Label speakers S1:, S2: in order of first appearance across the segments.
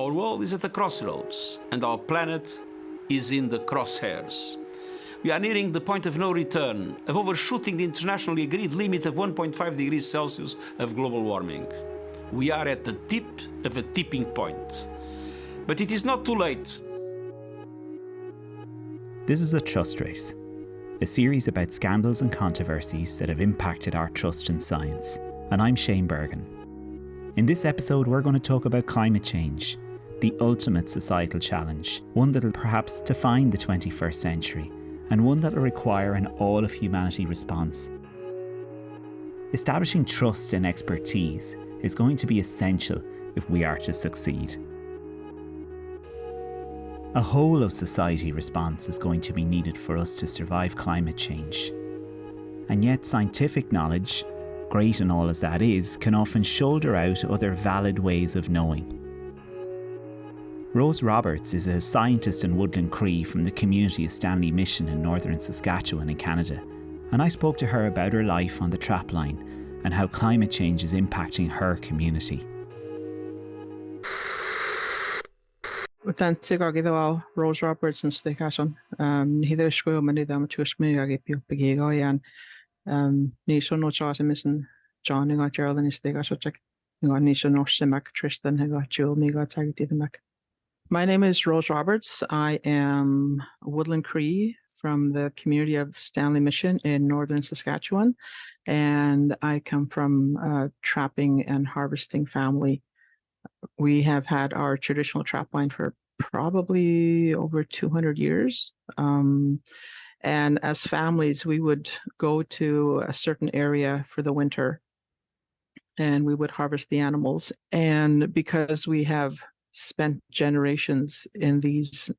S1: Our world is at a crossroads, and our planet is in the crosshairs. We are nearing the point of no return, of overshooting the internationally agreed limit of 1.5 degrees Celsius of global warming. We are at the tip of a tipping point. But it is not too late.
S2: This is The Trust Race, a series about scandals and controversies that have impacted our trust in science. And I'm Shane Bergin. In this episode, we're going to talk about climate change, the ultimate societal challenge, one that'll perhaps define the 21st century, and one that'll require an all-of-humanity response. Establishing trust and expertise is going to be essential if we are to succeed. A whole-of-society response is going to be needed for us to survive climate change. And yet scientific knowledge, great and all as that is, can often shoulder out other valid ways of knowing. Rose Roberts is a scientist in Woodland Cree from the community of Stanley Mission in northern Saskatchewan in Canada, and I spoke to her about her life on the trapline and how climate change is impacting her community.
S3: Rose Roberts in Saskatchewan. Hither school many them to me agi piu and nation no chart missing John got Gerald in Saskatchewan. Nation no Simak Tristan who got Joel me got tag the Mac. My name is Rose Roberts. I am Woodland Cree from the community of Stanley Mission in northern Saskatchewan, and I come from a trapping and harvesting family. We have had our traditional trap line for probably over 200 years. And as families, we would go to a certain area for the winter and we would harvest the animals. And because we have spent generations in these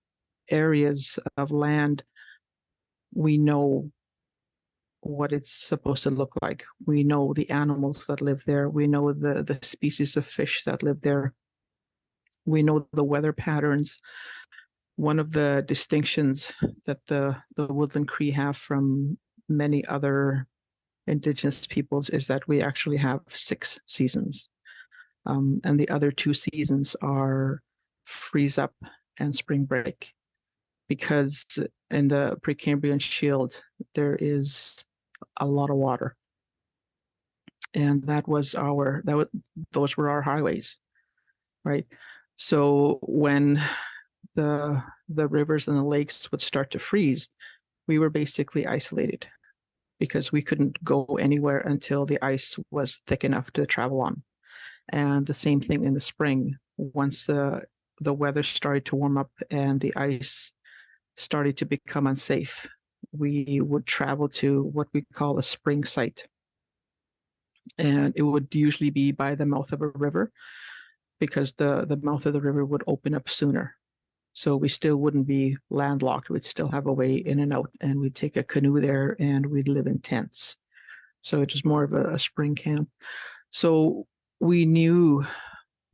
S3: areas of land, we know what it's supposed to look like. We know the animals that live there. We know the species of fish that live there. We know the weather patterns. One of the distinctions that the Woodland Cree have from many other indigenous peoples is that we actually have 6 seasons. And the other 2 seasons are freeze up and spring break, because in the Precambrian Shield, there is a lot of water. And those were our highways, right? So when the rivers and the lakes would start to freeze, we were basically isolated because we couldn't go anywhere until the ice was thick enough to travel on. And the same thing in the spring. Once the weather started to warm up and the ice started to become unsafe, we would travel to what we call a spring site. And it would usually be by the mouth of a river, because the mouth of the river would open up sooner. So we still wouldn't be landlocked. We'd still have a way in and out, and we'd take a canoe there and we'd live in tents. So it was more of a spring camp. So we knew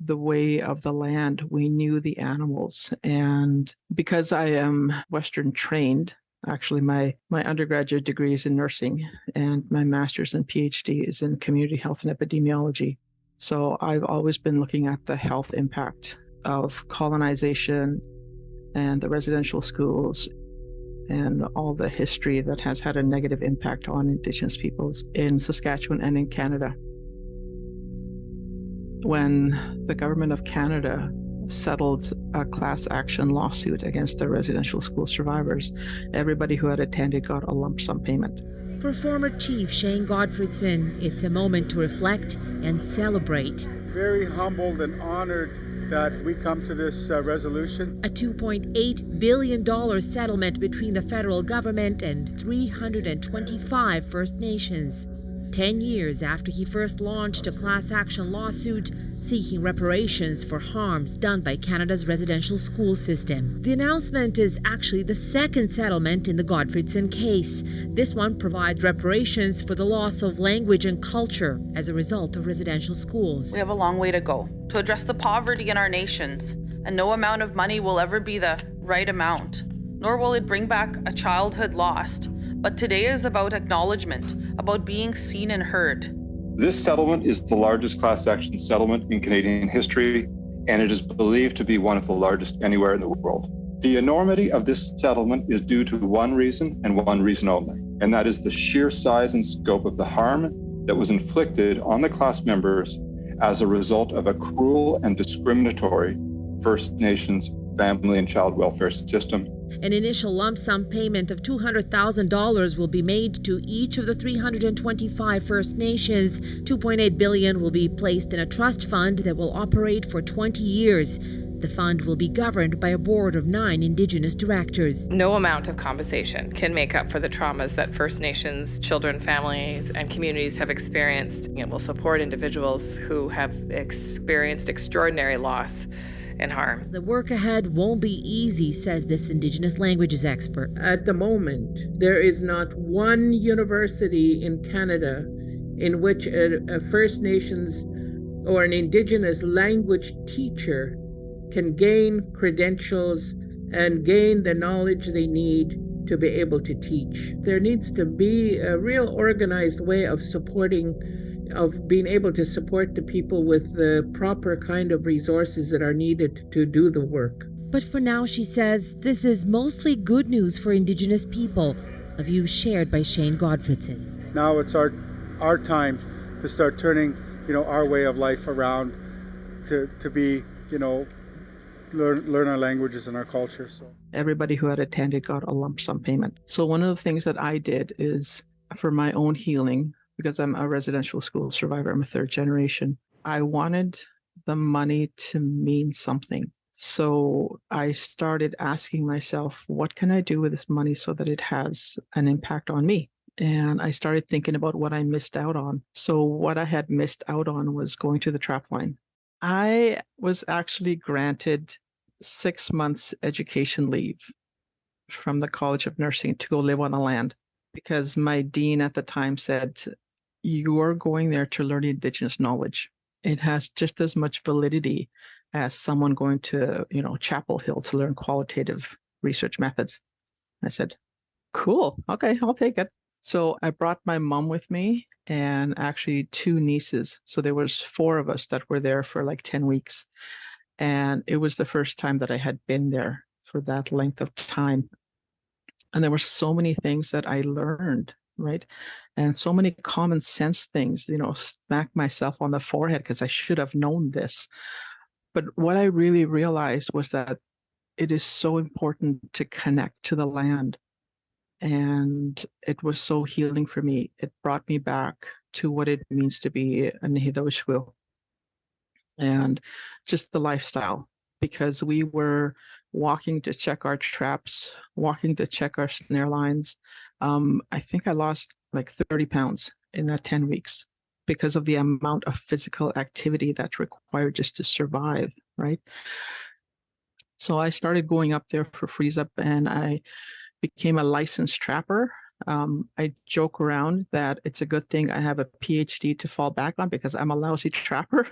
S3: the way of the land, we knew the animals. And because I am Western trained, actually my undergraduate degree is in nursing and my master's and PhD is in community health and epidemiology. So I've always been looking at the health impact of colonization and the residential schools and all the history that has had a negative impact on Indigenous peoples in Saskatchewan and in Canada. When the government of Canada settled a class action lawsuit against the residential school survivors, everybody who had attended got a lump sum payment.
S4: For former Chief Shane Gottfredson, it's a moment to reflect and celebrate.
S5: Very humbled and honored that we come to this resolution.
S4: A $2.8 billion settlement between the federal government and 325 First Nations. 10 years after he first launched a class action lawsuit seeking reparations for harms done by Canada's residential school system. The announcement is actually the second settlement in the Gottfredson case. This one provides reparations for the loss of language and culture as a result of residential schools.
S6: We have a long way to go to address the poverty in our nations, and no amount of money will ever be the right amount, nor will it bring back a childhood lost. But today is about acknowledgement, about being seen and heard.
S7: This settlement is the largest class action settlement in Canadian history. and it is believed to be one of the largest anywhere in the world. The enormity of this settlement is due to one reason and one reason only, and that is the sheer size and scope of the harm that was inflicted on the class members as a result of a cruel and discriminatory First Nations family and child welfare system.
S4: An initial lump sum payment of $200,000 will be made to each of the 325 First Nations. $2.8 billion will be placed in a trust fund that will operate for 20 years. The fund will be governed by a board of 9 Indigenous directors.
S8: No amount of compensation can make up for the traumas that First Nations children, families, and communities have experienced. It will support individuals who have experienced extraordinary loss and harm.
S4: The work ahead won't be easy, says this Indigenous languages expert.
S9: At the moment, there is not one university in Canada in which a First Nations or an Indigenous language teacher can gain credentials and gain the knowledge they need to be able to teach. There needs to be a real organized way of being able to support the people with the proper kind of resources that are needed to do the work.
S4: But for now, she says, this is mostly good news for Indigenous people, a view shared by Shane Godfredson.
S5: Now it's our time to start turning, our way of life around to be, learn our languages and our culture. So
S3: everybody who had attended got a lump sum payment. So one of the things that I did is, for my own healing, because I'm a residential school survivor, I'm a third generation, I wanted the money to mean something. So I started asking myself, what can I do with this money so that it has an impact on me? And I started thinking about what I missed out on. So what I had missed out on was going to the trap line. I was actually granted 6 months education leave from the College of Nursing to go live on the land, because my dean at the time said, you are going there to learn Indigenous knowledge. It has just as much validity as someone going to, Chapel Hill to learn qualitative research methods. I said, cool, okay, I'll take it. So I brought my mom with me and actually 2 nieces. So there was 4 of us that were there for like 10 weeks. And it was the first time that I had been there for that length of time. And there were so many things that I learned, right? And so many common sense things, smack myself on the forehead because I should have known this. But what I really realized was that it is so important to connect to the land. And it was so healing for me. It brought me back to what it means to be a Nihidawishwill and just the lifestyle, because we were walking to check our traps, walking to check our snare lines. I think I lost like 30 pounds in that 10 weeks because of the amount of physical activity that's required just to survive, right? So I started going up there for freeze up, and I became a licensed trapper. I joke around that it's a good thing I have a PhD to fall back on because I'm a lousy trapper.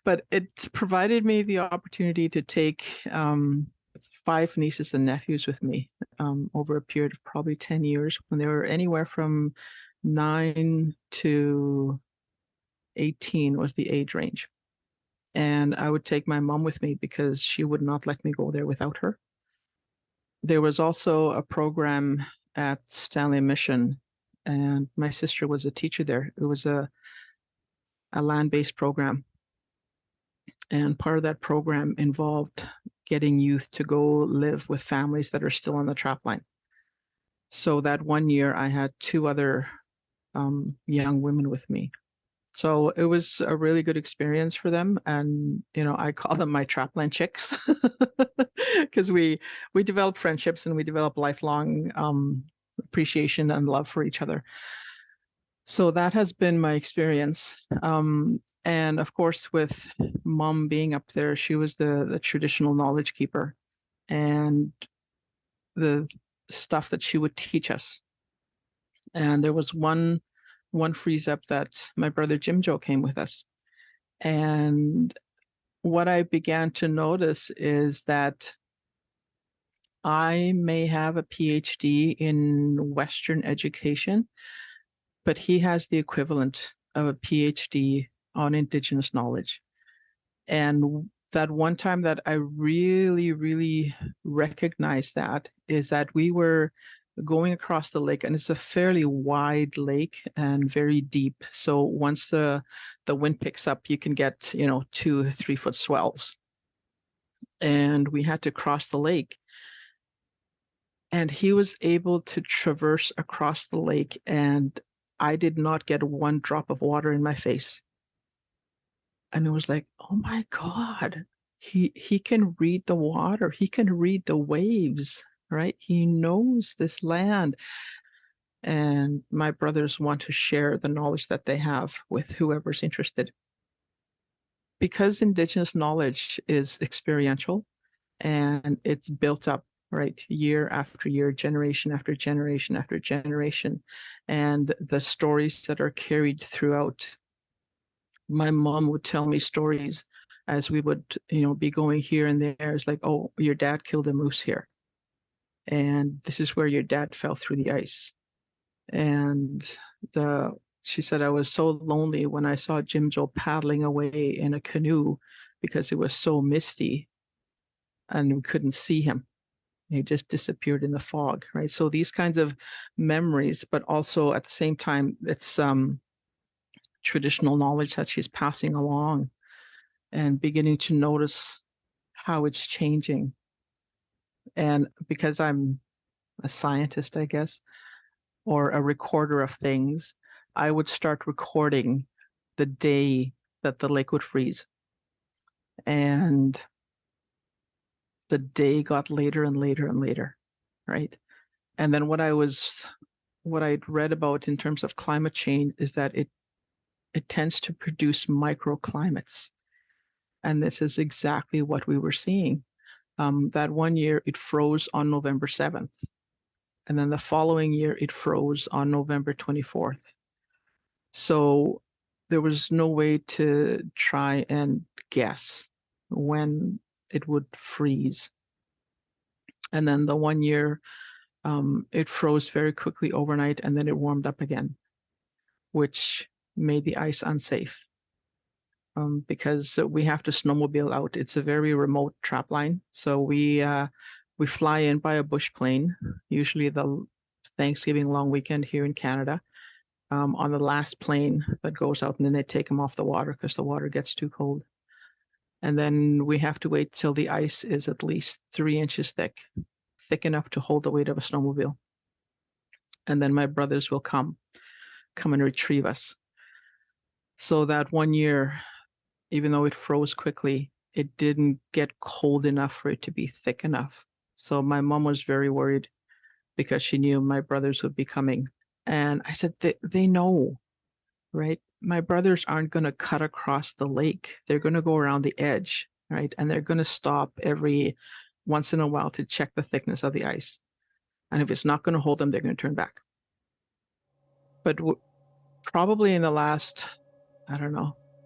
S3: But it provided me the opportunity to take 5 nieces and nephews with me over a period of probably 10 years, when they were anywhere from 9 to 18 was the age range. And I would take my mom with me because she would not let me go there without her. There was also a program at Stanley Mission, and my sister was a teacher there. It was a land-based program. And part of that program involved getting youth to go live with families that are still on the trap line. So that one year I had 2 other young women with me. So it was a really good experience for them. And, I call them my trapline chicks because we develop friendships and we develop lifelong appreciation and love for each other. So that has been my experience. And of course, with Mom being up there, she was the traditional knowledge keeper, and the stuff that she would teach us. And there was one freeze up that my brother Jim Joe came with us. And what I began to notice is that I may have a PhD in Western education, but he has the equivalent of a PhD on indigenous knowledge. And that one time that I really, really recognized that is that we were going across the lake, and it's a fairly wide lake and very deep. So once the wind picks up, you can get, 2 3 foot swells. And we had to cross the lake. And he was able to traverse across the lake, and I did not get one drop of water in my face. And it was like, oh my God, he can read the water, he can read the waves, right? He knows this land. And my brothers want to share the knowledge that they have with whoever's interested. Because indigenous knowledge is experiential and it's built up, right, year after year, generation after generation after generation, and the stories that are carried throughout. My mom would tell me stories as we would, be going here and there. It's like, oh, your dad killed a moose here, and this is where your dad fell through the ice. And she said, I was so lonely when I saw Jim Joe paddling away in a canoe because it was so misty and we couldn't see him. He just disappeared in the fog, right? So these kinds of memories, but also at the same time, it's traditional knowledge that she's passing along and beginning to notice how it's changing. And because I'm a scientist, I guess, or a recorder of things, I would start recording the day that the lake would freeze. And the day got later and later and later, right? And then what I'd read about in terms of climate change is that it tends to produce microclimates. And this is exactly what we were seeing. That one year it froze on November 7th. And then the following year it froze on November 24th. So there was no way to try and guess when it would freeze. And then the one year it froze very quickly overnight, and then it warmed up again, which made the ice unsafe. Because we have to snowmobile out. It's a very remote trap line. So we fly in by a bush plane, usually the Thanksgiving long weekend here in Canada, on the last plane that goes out, and then they take them off the water because the water gets too cold. And then we have to wait till the ice is at least 3 inches thick enough to hold the weight of a snowmobile. And then my brothers will come and retrieve us. So that one year, even though it froze quickly, it didn't get cold enough for it to be thick enough. So my mom was very worried because she knew my brothers would be coming. And I said, they know, right? My brothers aren't going to cut across the lake. They're going to go around the edge, right? And they're going to stop every once in a while to check the thickness of the ice. And if it's not going to hold them, they're going to turn back. But probably in the last,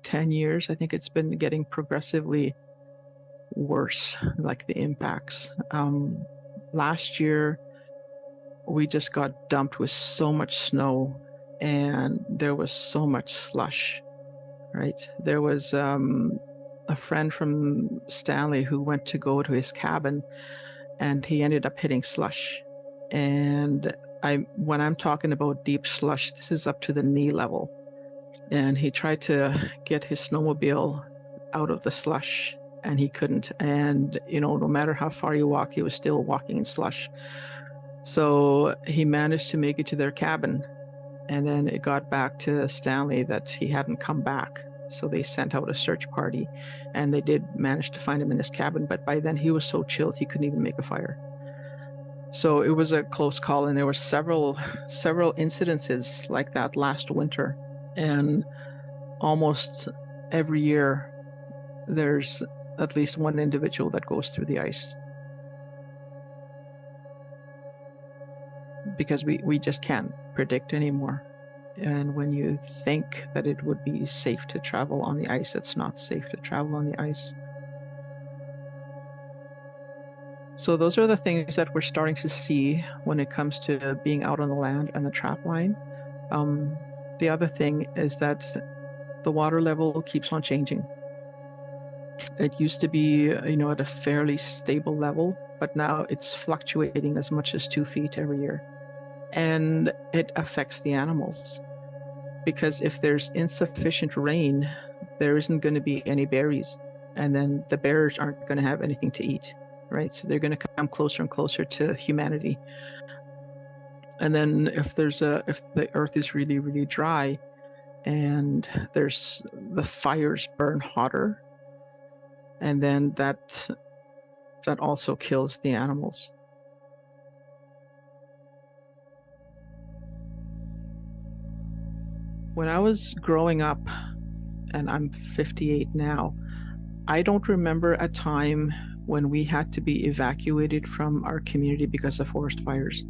S3: 10 years, I think it's been getting progressively worse, like the impacts. Last year, we just got dumped with so much snow, and there was so much slush, right? There was a friend from Stanley who went to go to his cabin, and he ended up hitting slush. And when I'm talking about deep slush, this is up to the knee level. And he tried to get his snowmobile out of the slush, and he couldn't. And, no matter how far you walk, he was still walking in slush. So he managed to make it to their cabin. And then it got back to Stanley that he hadn't come back. So they sent out a search party, and they did manage to find him in his cabin. But by then he was so chilled, he couldn't even make a fire. So it was a close call, and there were several incidences like that last winter. And almost every year, there's at least one individual that goes through the ice. Because we just can't predict anymore. And when you think that it would be safe to travel on the ice, it's not safe to travel on the ice. So those are the things that we're starting to see when it comes to being out on the land and the trap line. The other thing is that the water level keeps on changing. It used to be, at a fairly stable level, but now it's fluctuating as much as 2 feet every year. And it affects the animals, because if there's insufficient rain, there isn't going to be any berries, and then the bears aren't going to have anything to eat, right? So they're going to come closer and closer to humanity. And then if the earth is really, really dry, and the fires burn hotter, and then that also kills the animals. When I was growing up, and I'm 58 now, I don't remember a time when we had to be evacuated from our community because of forest fires.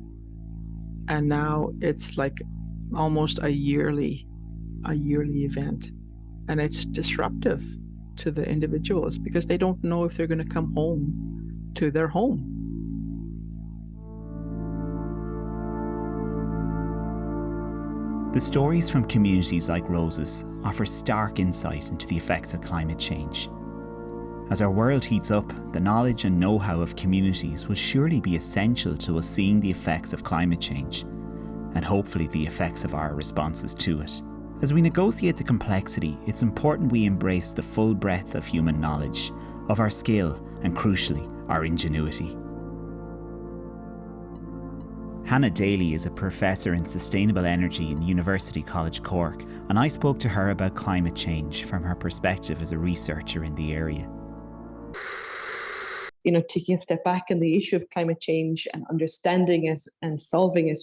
S3: And now it's like almost a yearly event. And it's disruptive to the individuals because they don't know if they're going to come home to their home.
S2: The stories from communities like Rose's offer stark insight into the effects of climate change. As our world heats up, the knowledge and know-how of communities will surely be essential to us seeing the effects of climate change, and hopefully the effects of our responses to it. As we negotiate the complexity, it's important we embrace the full breadth of human knowledge, of our skill, and crucially, our ingenuity. Hannah Daly is a professor in sustainable energy in University College Cork, and I spoke to her about climate change from her perspective as a researcher in the area.
S10: Taking a step back in the issue of climate change and understanding it and solving it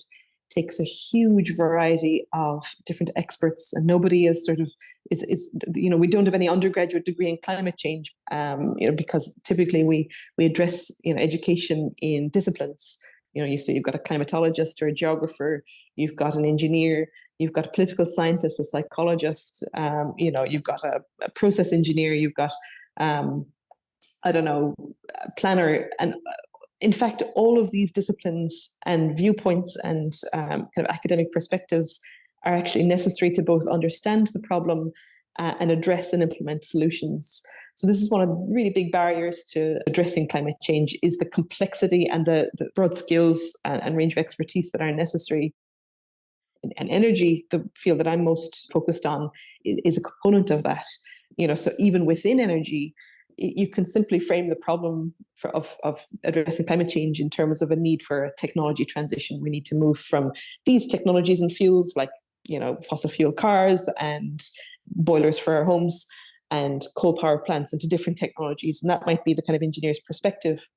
S10: takes a huge variety of different experts, and nobody is we don't have any undergraduate degree in climate change, because typically we address, education in disciplines. You've got a climatologist or a geographer, you've got an engineer, you've got a political scientist, a psychologist, you've got a process engineer, you've got, a planner. And in fact, all of these disciplines and viewpoints and kind of academic perspectives are actually necessary to both understand the problem and address and implement solutions. So this is one of the really big barriers to addressing climate change, is the complexity and the broad skills and range of expertise that are necessary. And energy, the field that I'm most focused on, is a component of that. So even within energy, you can simply frame the problem of addressing climate change in terms of a need for a technology transition. We need to move from these technologies and fuels like, fossil fuel cars and boilers for our homes and coal power plants into different technologies. And that might be the kind of engineer's perspective.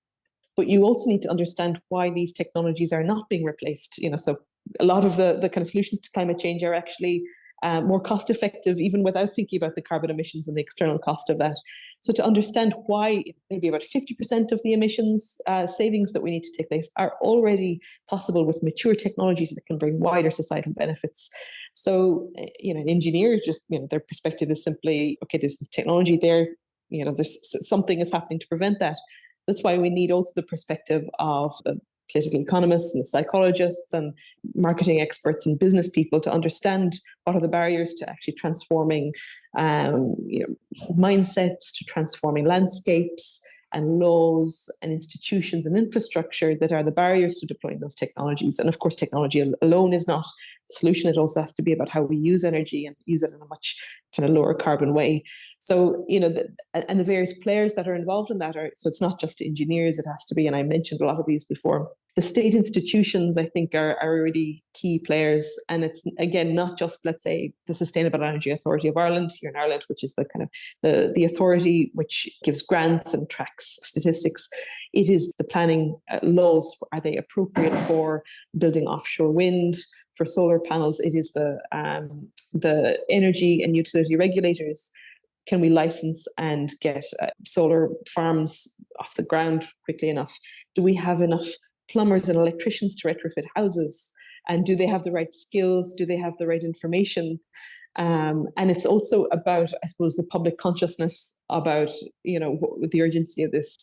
S10: But you also need to understand why these technologies are not being replaced. So a lot of the kind of solutions to climate change are actually more cost effective, even without thinking about the carbon emissions and the external cost of that. So to understand why maybe about 50% of the emissions savings that we need to take place are already possible with mature technologies that can bring wider societal benefits. So, an engineer, just, their perspective is simply, okay, there's the technology there, there's something is happening to prevent that. That's why we need also the perspective of the political economists and the psychologists and marketing experts and business people to understand what are the barriers to actually transforming mindsets, to transforming landscapes and laws and institutions and infrastructure that are the barriers to deploying those technologies. And of course, technology alone is not the solution. It also has to be about how we use energy and use it in a much kind of lower carbon way. So, and the various players that are involved in that so it's not just engineers, it has to be, and I mentioned a lot of these before. The state institutions, I think, are really key players. And it's, again, not just, let's say, the Sustainable Energy Authority of Ireland here in Ireland, which is the kind of the authority which gives grants and tracks statistics. It is the planning laws. Are they appropriate for building offshore wind, for solar panels? It is the energy and utility regulators. Can we license and get solar farms off the ground quickly enough? Do we have enough plumbers and electricians to retrofit houses? And do they have the right skills? Do they have the right information? And it's also about, I suppose, the public consciousness about, the urgency of this.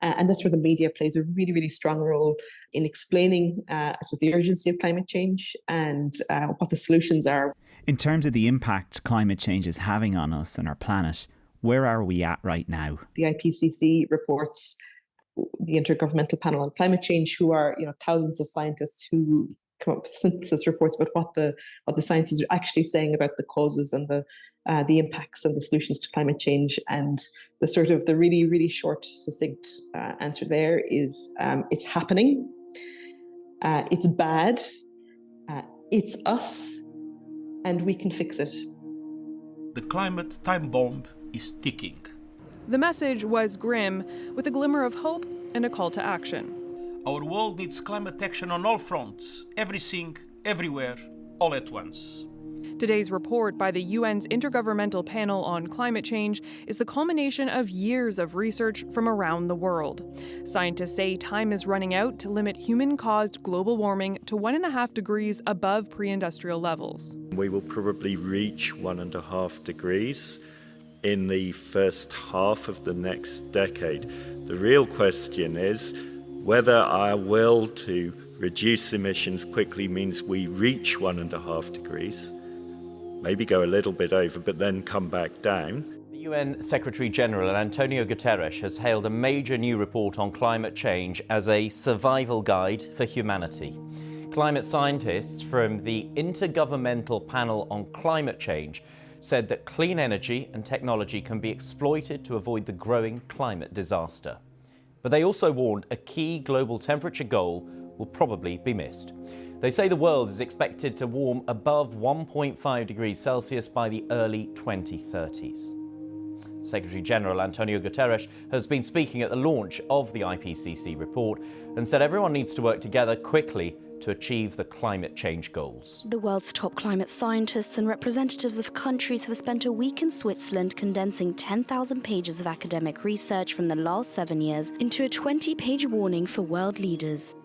S10: And that's where the media plays a really, really strong role in explaining, I suppose, the urgency of climate change and what the solutions are.
S2: In terms of the impact climate change is having on us and our planet, where are we at right now?
S10: The IPCC reports, the Intergovernmental Panel on Climate Change, who are thousands of scientists who come up with synthesis reports about what the science is actually saying about the causes and the impacts and the solutions to climate change. And the really, really short, succinct answer there is it's happening, it's bad, it's us, and we can fix it.
S1: The climate time bomb is ticking.
S11: The message was grim, with a glimmer of hope and a call to action.
S1: Our world needs climate action on all fronts, everything, everywhere, all at once.
S11: Today's report by the UN's Intergovernmental Panel on Climate Change is the culmination of years of research from around the world. Scientists say time is running out to limit human-caused global warming to 1.5 degrees above pre-industrial levels.
S12: We will probably reach 1.5 degrees in the first half of the next decade. The real question is whether our will to reduce emissions quickly means we reach 1.5 degrees, maybe go a little bit over, but then come back down.
S13: The UN Secretary General Antonio Guterres has hailed a major new report on climate change as a survival guide for humanity. Climate scientists from the Intergovernmental Panel on Climate Change said that clean energy and technology can be exploited to avoid the growing climate disaster. But they also warned a key global temperature goal will probably be missed. They say the world is expected to warm above 1.5 degrees Celsius by the early 2030s. Secretary General Antonio Guterres has been speaking at the launch of the IPCC report and said everyone needs to work together quickly to achieve the climate change goals.
S14: The world's top climate scientists and representatives of countries have spent a week in Switzerland condensing 10,000 pages of academic research from the last 7 years into a 20-page warning for world leaders.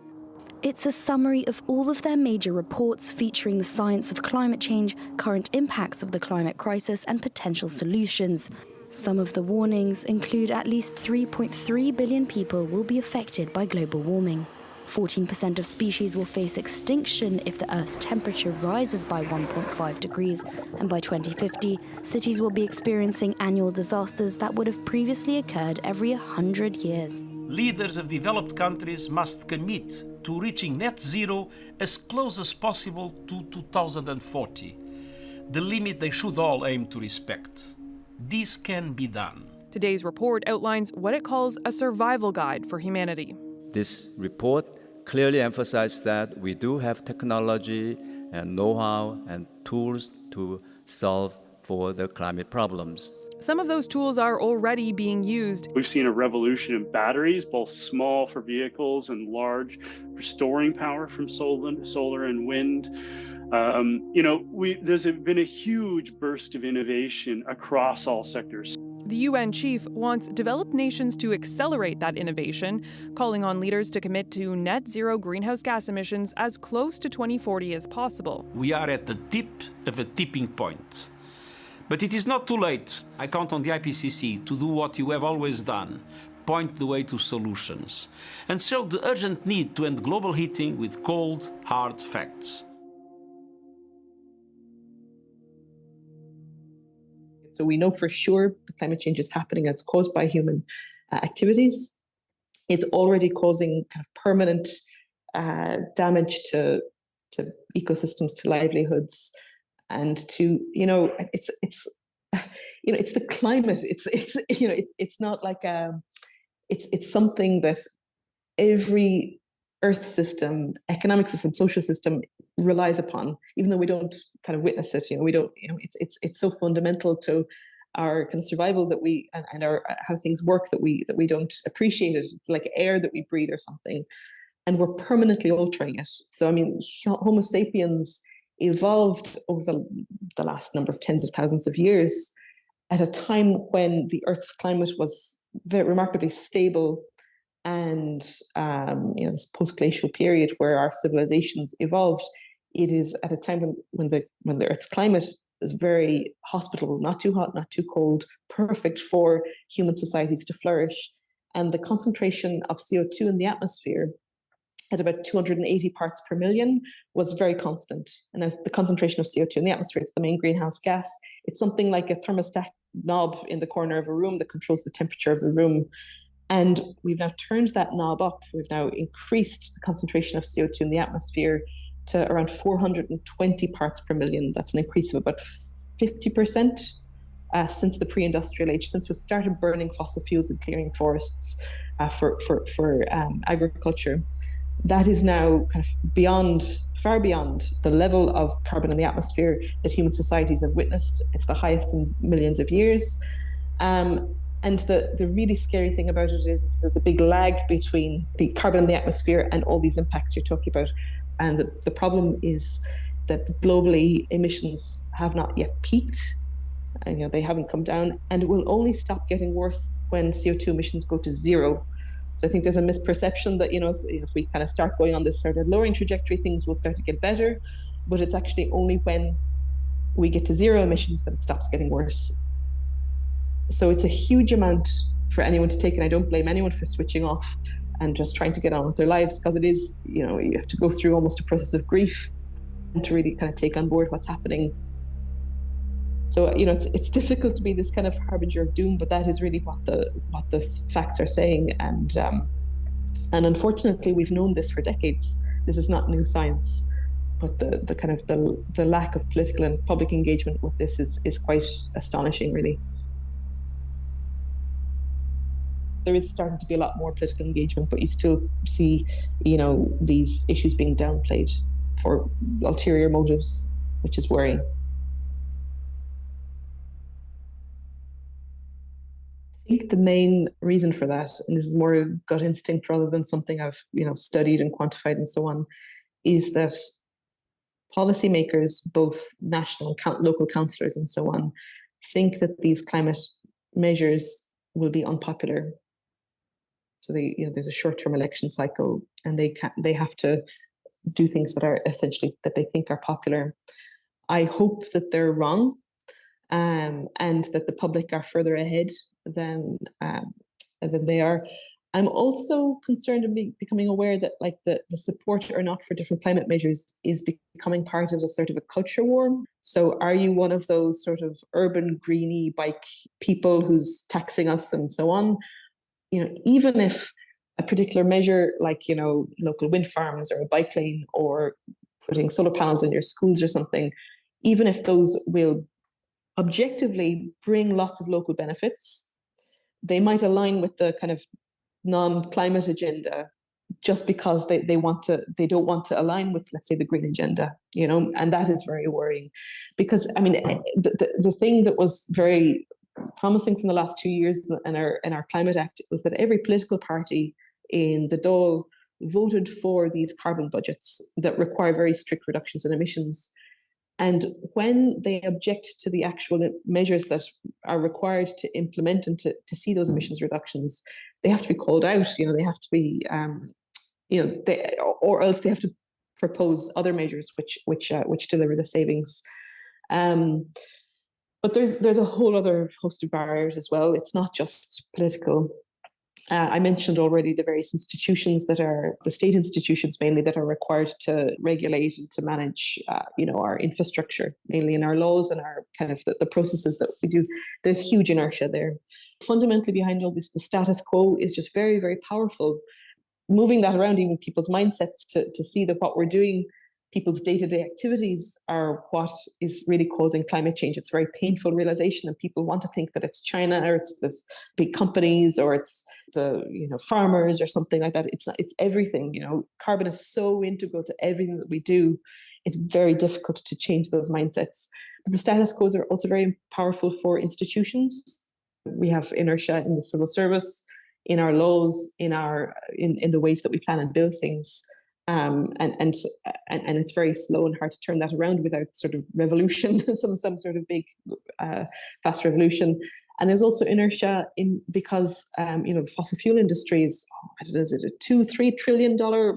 S14: It's a summary of all of their major reports featuring the science of climate change, current impacts of the climate crisis, and potential solutions. Some of the warnings include at least 3.3 billion people will be affected by global warming. 14% of species will face extinction if the Earth's temperature rises by 1.5 degrees, and by 2050, cities will be experiencing annual disasters that would have previously occurred every 100 years.
S1: Leaders of developed countries must commit to reaching net zero as close as possible to 2040, the limit they should all aim to respect. This can be done.
S11: Today's report outlines what it calls a survival guide for humanity.
S15: This report clearly emphasizes that we do have technology and know-how and tools to solve for the climate problems.
S11: Some of those tools are already being used.
S16: We've seen a revolution in batteries, both small for vehicles and large for storing power from solar and wind. There's been a huge burst of innovation across all sectors.
S11: The UN chief wants developed nations to accelerate that innovation, calling on leaders to commit to net zero greenhouse gas emissions as close to 2040 as possible.
S1: We are at the tip of a tipping point. But it is not too late. I count on the IPCC to do what you have always done, point the way to solutions, and show the urgent need to end global heating with cold, hard facts.
S10: So we know for sure the climate change is happening. It's caused by human activities. It's already causing kind of permanent damage to ecosystems, to livelihoods, and to it's the climate. It's not like it's something that every Earth system, economic system, social system relies upon, even though we don't kind of witness it. It's so fundamental to our kind of survival that we and our how things work that we don't appreciate it. It's like air that we breathe or something, and we're permanently altering it. So I mean, Homo sapiens evolved over the last number of tens of thousands of years at a time when the Earth's climate was very remarkably stable. And this post-glacial period where our civilizations evolved, it is at a time when the Earth's climate is very hospitable, not too hot, not too cold, perfect for human societies to flourish. And the concentration of CO2 in the atmosphere at about 280 parts per million was very constant. And the concentration of CO2 in the atmosphere, it's the main greenhouse gas. It's something like a thermostat knob in the corner of a room that controls the temperature of the room. And we've now turned that knob up. We've now increased the concentration of CO2 in the atmosphere to around 420 parts per million. That's an increase of about 50% since the pre-industrial age, since we started burning fossil fuels and clearing forests for agriculture. That is now kind of far beyond the level of carbon in the atmosphere that human societies have witnessed. It's the highest in millions of years. And the really scary thing about it is there's a big lag between the carbon in the atmosphere and all these impacts you're talking about. And the problem is that globally emissions have not yet peaked. And, they haven't come down, and it will only stop getting worse when CO2 emissions go to zero. So I think there's a misperception that, if we kind of start going on this sort of lowering trajectory, things will start to get better. But it's actually only when we get to zero emissions that it stops getting worse. So it's a huge amount for anyone to take, and I don't blame anyone for switching off and just trying to get on with their lives, because it is, you have to go through almost a process of grief and to really kind of take on board what's happening. So, it's difficult to be this kind of harbinger of doom, but that is really what the facts are saying. And unfortunately, we've known this for decades. This is not new science, but the kind of the lack of political and public engagement with this is quite astonishing, really. There is starting to be a lot more political engagement, but you still see, these issues being downplayed for ulterior motives, which is worrying. I think the main reason for that, and this is more a gut instinct rather than something I've studied and quantified and so on, is that policymakers, both national and local councillors and so on, think that these climate measures will be unpopular. So there's a short-term election cycle, and they have to do things that are essentially that they think are popular. I hope that they're wrong, and that the public are further ahead than they are. I'm also concerned of becoming aware that the support or not for different climate measures is becoming part of a sort of a culture war. So are you one of those sort of urban greenie bike people who's taxing us and so on? Even if a particular measure like, local wind farms or a bike lane or putting solar panels in your schools or something, even if those will objectively bring lots of local benefits, they might align with the kind of non-climate agenda just because they don't want to align with, let's say, the green agenda, and that is very worrying. Because the thing that was very promising from the last 2 years in our Climate Act was that every political party in the Dáil voted for these carbon budgets that require very strict reductions in emissions. And when they object to the actual measures that are required to implement and to see those emissions reductions, they have to be called out. They have to be, or else they have to propose other measures which deliver the savings. But there's a whole other host of barriers as well. It's not just political. I mentioned already the various institutions that are the state institutions mainly that are required to regulate and to manage, our infrastructure, mainly in our laws and our kind of the processes that we do. There's huge inertia there. Fundamentally behind all this, the status quo is just very, very powerful. Moving that around even people's mindsets to see that what we're doing, people's day-to-day activities are what is really causing climate change. It's a very painful realization, and people want to think that it's China or it's this big companies or it's the farmers or something like that. It's not, it's everything. Carbon is so integral to everything that we do. It's very difficult to change those mindsets. But the status quos are also very powerful for institutions. We have inertia in the civil service, in our laws, in the ways that we plan and build things. And it's very slow and hard to turn that around without sort of revolution, some sort of big fast revolution. And there's also inertia because the fossil fuel industry is, is it a $2-3 trillion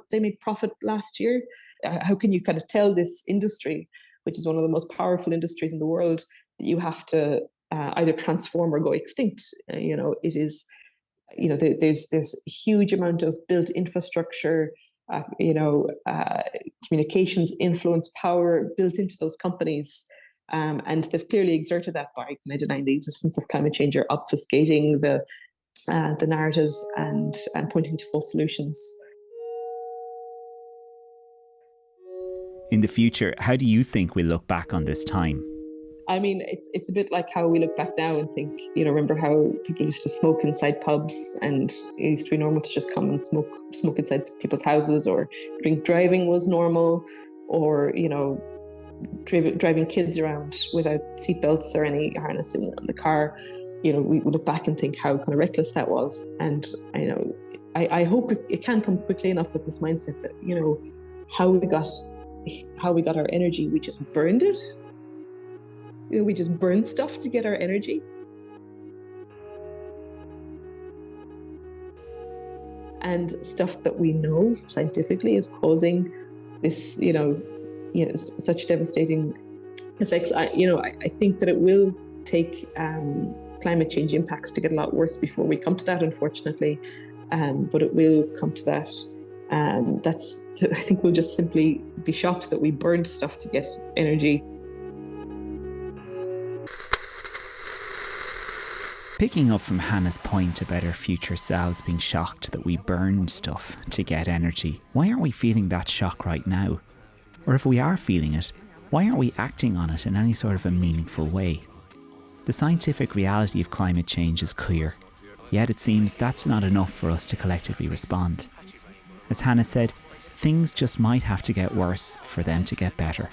S10: they made profit last year? How can you kind of tell this industry, which is one of the most powerful industries in the world, that you have to either transform or go extinct? It is, there's a huge amount of built infrastructure communications, influence, power built into those companies. And they've clearly exerted that by denying the existence of climate change or obfuscating the narratives and pointing to false solutions.
S2: In the future, how do you think we'll look back on this time?
S10: I mean, it's a bit like how we look back now and think, remember how people used to smoke inside pubs, and it used to be normal to just come and smoke inside people's houses, or drink driving was normal, or, driving kids around without seatbelts or any harness in the car. We look back and think how kind of reckless that was. And, I hope it can come quickly enough with this mindset that, how we got our energy, we just burned it. We just burn stuff to get our energy. And stuff that we know scientifically is causing this, such devastating effects. I think that it will take climate change impacts to get a lot worse before we come to that, unfortunately. But it will come to that. I think we'll just simply be shocked that we burned stuff to get energy.
S2: Picking up from Hannah's point about our future selves being shocked that we burned stuff to get energy, why aren't we feeling that shock right now? Or if we are feeling it, why aren't we acting on it in any sort of a meaningful way? The scientific reality of climate change is clear, yet it seems that's not enough for us to collectively respond. As Hannah said, things just might have to get worse for them to get better.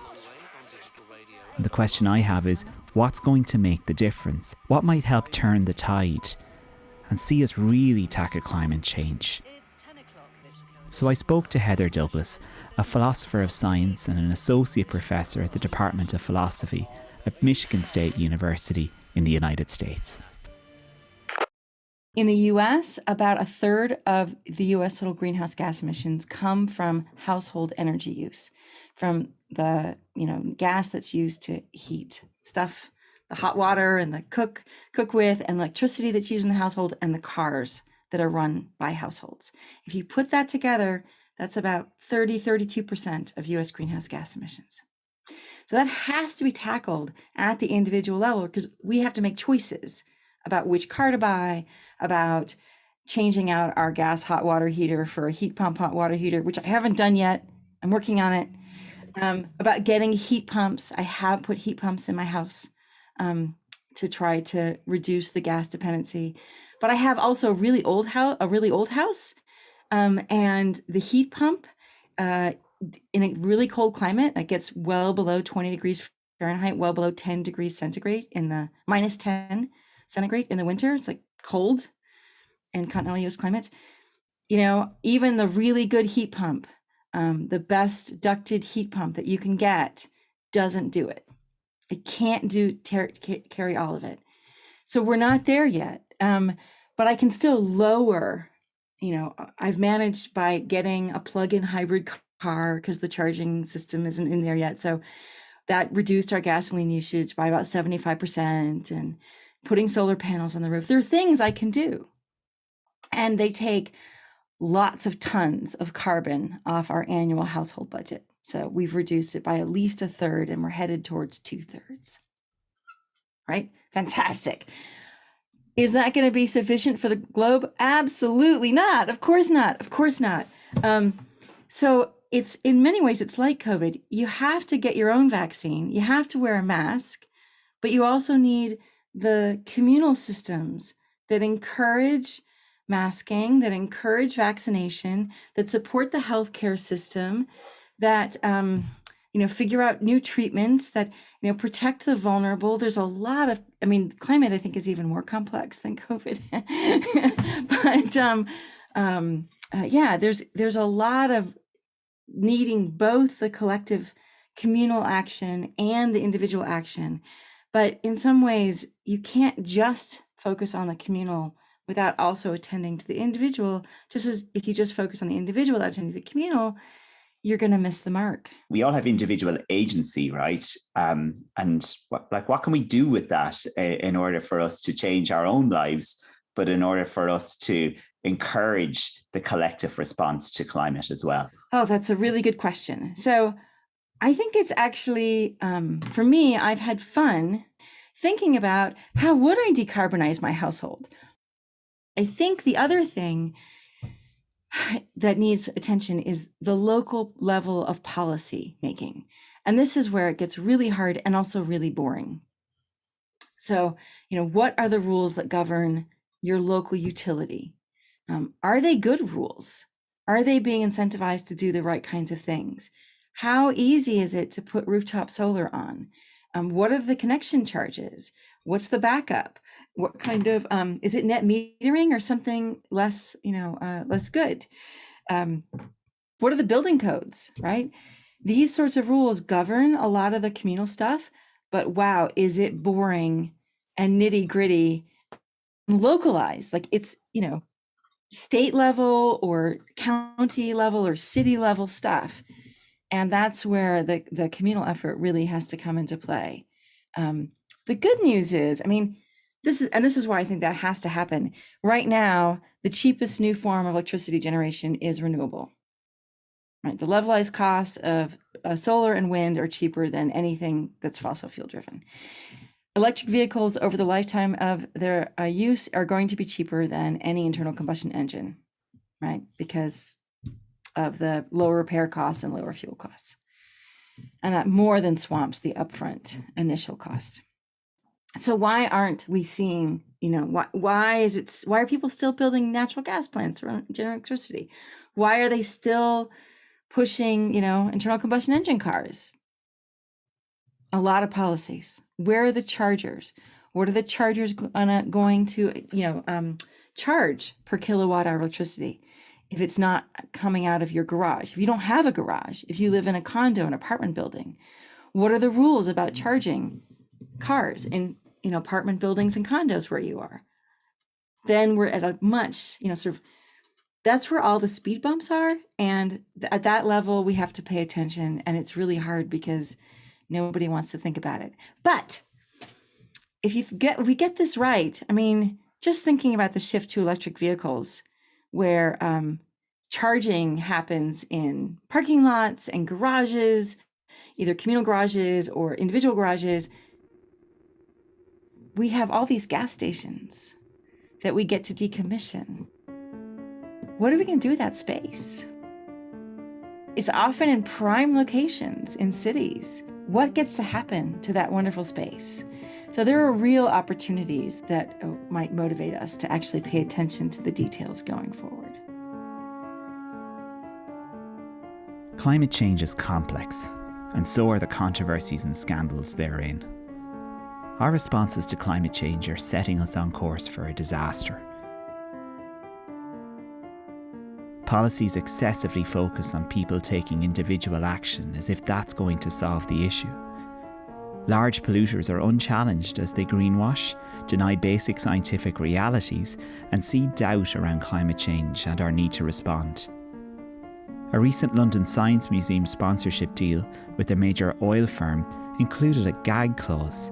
S2: And the question I have is, what's going to make the difference? What might help turn the tide and see us really tackle climate change? So I spoke to Heather Douglas, a philosopher of science and an associate professor at the Department of Philosophy at Michigan State University in the United States.
S17: In the US, about a third of the US total greenhouse gas emissions come from household energy use, from the gas that's used to heat stuff, the hot water and the cook with, and electricity that's used in the household, and the cars that are run by households. If you put that together, that's about 32% of US greenhouse gas emissions. So that has to be tackled at the individual level, because we have to make choices about which car to buy, about changing out our gas hot water heater for a heat pump hot water heater, which I haven't done yet. I'm working on it. About getting heat pumps. I have put heat pumps in my house to try to reduce the gas dependency. But I have also a really old house, and the heat pump in a really cold climate that gets well below 20 degrees Fahrenheit, well below 10 degrees centigrade in the minus 10 centigrade in the winter. It's cold in continental US climates. Even the really good heat pump, the best ducted heat pump that you can get, doesn't do it. It can't carry all of it. So we're not there yet. But I can still lower, I've managed by getting a plug-in hybrid car, because the charging system isn't in there yet. So that reduced our gasoline usage by about 75%, and putting solar panels on the roof. There are things I can do. And they take lots of tons of carbon off our annual household budget. So we've reduced it by at least a third, and we're headed towards 2/3. Right? Fantastic. Is that going to be sufficient for the globe? Absolutely not. Of course not. Of course not. So it's, in many ways, it's like COVID. You have to get your own vaccine. You have to wear a mask, but you also need the communal systems that encourage masking, that encourage vaccination, that support the healthcare system, that figure out new treatments, that protect the vulnerable. There's a lot of, climate, I think, is even more complex than COVID. But there's a lot of needing both the collective communal action and the individual action. But in some ways, you can't just focus on the communal without also attending to the individual. Just as if you just focus on the individual without attending to the communal, you're going to miss the mark.
S2: We all have individual agency, right? And what can we do with that in order for us to change our own lives, but in order for us to encourage the collective response to climate as well?
S17: Oh, that's a really good question. So I think it's actually, for me, I've had fun thinking about how would I decarbonize my household? I think the other thing that needs attention is the local level of policy making. And this is where it gets really hard and also really boring. So, what are the rules that govern your local utility? Are they good rules? Are they being incentivized to do the right kinds of things? How easy is it to put rooftop solar on? What are the connection charges? What's the backup? What kind of, is it net metering or something less, less good? What are the building codes, right? These sorts of rules govern a lot of the communal stuff, but wow, is it boring and nitty gritty, localized? Like it's, state level or county level or city level stuff. And that's where the communal effort really has to come into play. The good news is, this is why I think that has to happen. Right now, the cheapest new form of electricity generation is renewable. Right? The levelized cost of solar and wind are cheaper than anything that's fossil fuel driven. Electric vehicles over the lifetime of their use are going to be cheaper than any internal combustion engine, right? Because of the lower repair costs and lower fuel costs. And that more than swamps the upfront initial cost. So why aren't we seeing, why are people still building natural gas plants to generate electricity? Why are they still pushing, internal combustion engine cars? A lot of policies. Where are the chargers? What are the chargers going to, charge per kilowatt hour electricity if it's not coming out of your garage? If you don't have a garage, if you live in a condo, an apartment building, what are the rules about charging cars in, apartment buildings and condos where you are? Then we're at a much, that's where all the speed bumps are. And at that level, we have to pay attention. And it's really hard because nobody wants to think about it. But if we get this right, just thinking about the shift to electric vehicles, where charging happens in parking lots and garages, either communal garages or individual garages, we have all these gas stations that we get to decommission. What are we going to do with that space? It's often in prime locations in cities. What gets to happen to that wonderful space? So there are real opportunities that might motivate us to actually pay attention to the details going forward.
S2: Climate change is complex, and so are the controversies and scandals therein. Our responses to climate change are setting us on course for a disaster. Policies excessively focus on people taking individual action as if that's going to solve the issue. Large polluters are unchallenged as they greenwash, deny basic scientific realities, and seed doubt around climate change and our need to respond. A recent London Science Museum sponsorship deal with a major oil firm included a gag clause.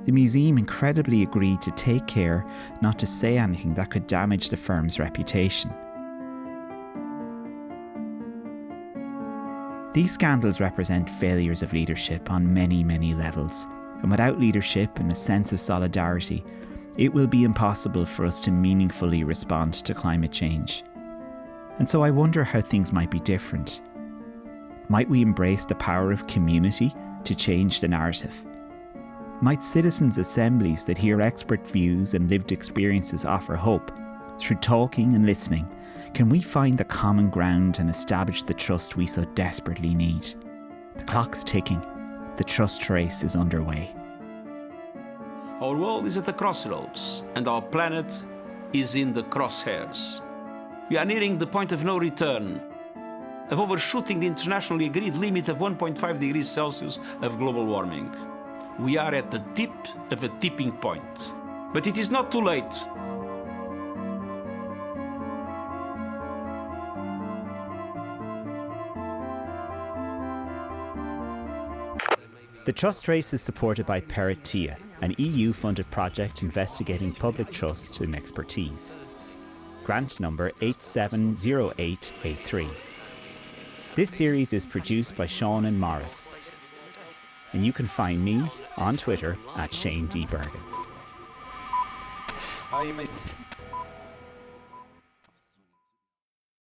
S2: The museum incredibly agreed to take care not to say anything that could damage the firm's reputation. These scandals represent failures of leadership on many, many levels, and without leadership and a sense of solidarity, it will be impossible for us to meaningfully respond to climate change. And so I wonder how things might be different. Might we embrace the power of community to change the narrative? Might citizens' assemblies that hear expert views and lived experiences offer hope? Through talking and listening, can we find the common ground and establish the trust we so desperately need? The clock's ticking. The trust race is underway.
S1: Our world is at the crossroads, and our planet is in the crosshairs. We are nearing the point of no return, of overshooting the internationally agreed limit of 1.5 degrees Celsius of global warming. We are at the tip of a tipping point. But it is not too late.
S2: The Trust Race is supported by PERITIA, an EU-funded project investigating public trust and expertise. grant number 870883. This series is produced by Shaun and Maurice, and you can find me on Twitter at Shane D. Bergin.